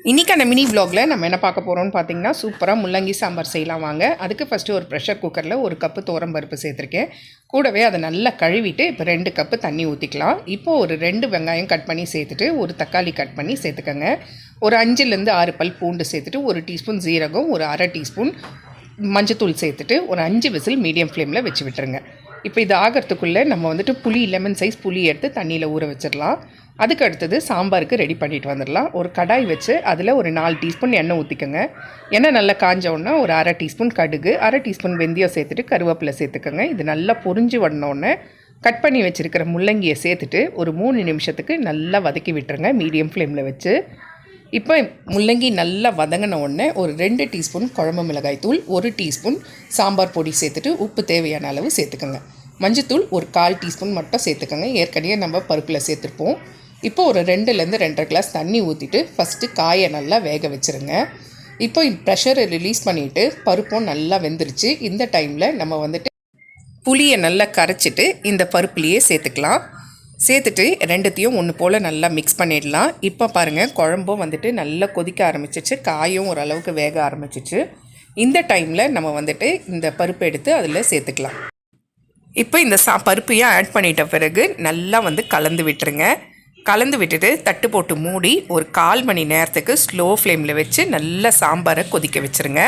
இன்றைக்கான மினி விலாகில் நம்ம என்ன பார்க்க போகிறோம்னு பார்த்தீங்கன்னா சூப்பராக முள்ளங்கி சாம்பார் செய்யலாம் வாங்க. அதுக்கு ஃபஸ்ட்டு ஒரு ப்ரெஷர் குக்கரில் 1 கப்பு துவரம்பருப்பு சேர்த்துருக்கேன். கூடவே அதை நல்லா கழுவிட்டு இப்போ 2 கப்பு தண்ணி ஊற்றிக்கலாம். இப்போது ஒரு 2 வெங்காயம் கட் பண்ணி சேர்த்துட்டு ஒரு தக்காளி கட் பண்ணி சேர்த்துக்கோங்க. ஒரு 5லேருந்து 6 பல் பூண்டு சேர்த்துட்டு 1 டீஸ்பூன் ஜீரகம், ஒரு அரை டீஸ்பூன் மஞ்சத்தூள் சேர்த்துட்டு ஒரு 5 விசில் மீடியம் ஃப்ளேமில் வச்சு விட்டுருங்க. இப்போ இது ஆகிறதுக்குள்ளே நம்ம வந்துட்டு புளி, லெமன் சைஸ் புளி எடுத்து தண்ணியில் ஊற வச்சிடலாம். அதுக்கு அடுத்தது சாம்பாருக்கு ரெடி பண்ணிட்டு வந்துடலாம். ஒரு கடாய் வச்சு அதில் ஒரு 4 டீஸ்பூன் எண்ணெய் ஊற்றிக்கோங்க. எண்ணெய் நல்லா காஞ்சோன்னா ஒரு அரை டீஸ்பூன் கடுகு, அரை டீஸ்பூன் வெந்தயம் சேர்த்துட்டு கருவேப்பிலை சேர்த்துக்கோங்க. இது நல்லா பொரிஞ்சு வந்தோடனே கட் பண்ணி வச்சுருக்கிற முள்ளங்கியை சேர்த்துட்டு ஒரு 3 நிமிஷத்துக்கு நல்லா வதக்கி விட்டுருங்க மீடியம் ஃப்ளேமில் வச்சு. இப்போ முள்ளங்கி நல்லா வதங்கின உடனே ஒரு 2 டீஸ்பூன் குழம்பு மிளகாய் தூள், 1 டீஸ்பூன் சாம்பார் பொடி சேர்த்துட்டு உப்பு தேவையான அளவு சேர்த்துக்கோங்க. மஞ்சத்தூள் ஒரு 1/4 டீஸ்பூன் மட்டும் சேர்த்துக்கோங்க. ஏற்கனவே நம்ம பருப்பில் சேர்த்துருப்போம். இப்போ ஒரு 2லேருந்து 2.5 கிளாஸ் தண்ணி ஊற்றிட்டு ஃபஸ்ட்டு காயை நல்லா வேக வச்சுருங்க. இப்போ ப்ரெஷரை ரிலீஸ் பண்ணிவிட்டு பருப்பும் நல்லா வெந்துருச்சு. இந்த டைமில் நம்ம வந்துட்டு புளியை நல்லா கரைச்சிட்டு இந்த பருப்புலேயே சேர்த்துக்கலாம். சேர்த்துட்டு ரெண்டுத்தையும் ஒன்று போல் நல்லா மிக்ஸ் பண்ணிடலாம். இப்போ பாருங்கள், குழம்பும் வந்துட்டு நல்லா கொதிக்க ஆரம்பிச்சிச்சு, காயும் ஓரளவுக்கு வேக ஆரம்பிச்சிச்சு. இந்த டைமில் நம்ம வந்துட்டு இந்த பருப்பு எடுத்து அதில் சேர்த்துக்கலாம். இப்போ இந்த பருப்பையும் ஆட் பண்ணிட்ட பிறகு நல்லா கலந்து விட்டுருங்க. கலந்து விட்டுட்டு தட்டு போட்டு மூடி ஒரு 1/4 மணி நேரத்துக்கு ஸ்லோ ஃப்ளேமில் வச்சு நல்லா சாம்பாரை கொதிக்க வச்சுருங்க.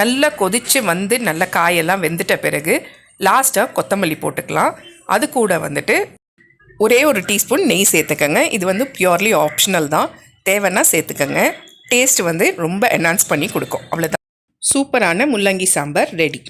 நல்லா கொதித்து நல்லா காயெல்லாம் வெந்துட்ட பிறகு லாஸ்ட்டாக கொத்தமல்லி போட்டுக்கலாம். அது கூட ஒரே ஒரு டீஸ்பூன் நெய் சேர்த்துக்கங்க. இது பியூர்லி ஆப்ஷனல் தான், தேவைன்னா சேர்த்துக்கங்க. டேஸ்ட் ரொம்ப என்ஹான்ஸ் பண்ணி கொடுக்கும். அவ்வளோதான், சூப்பரான முள்ளங்கி சாம்பார் ரெடி.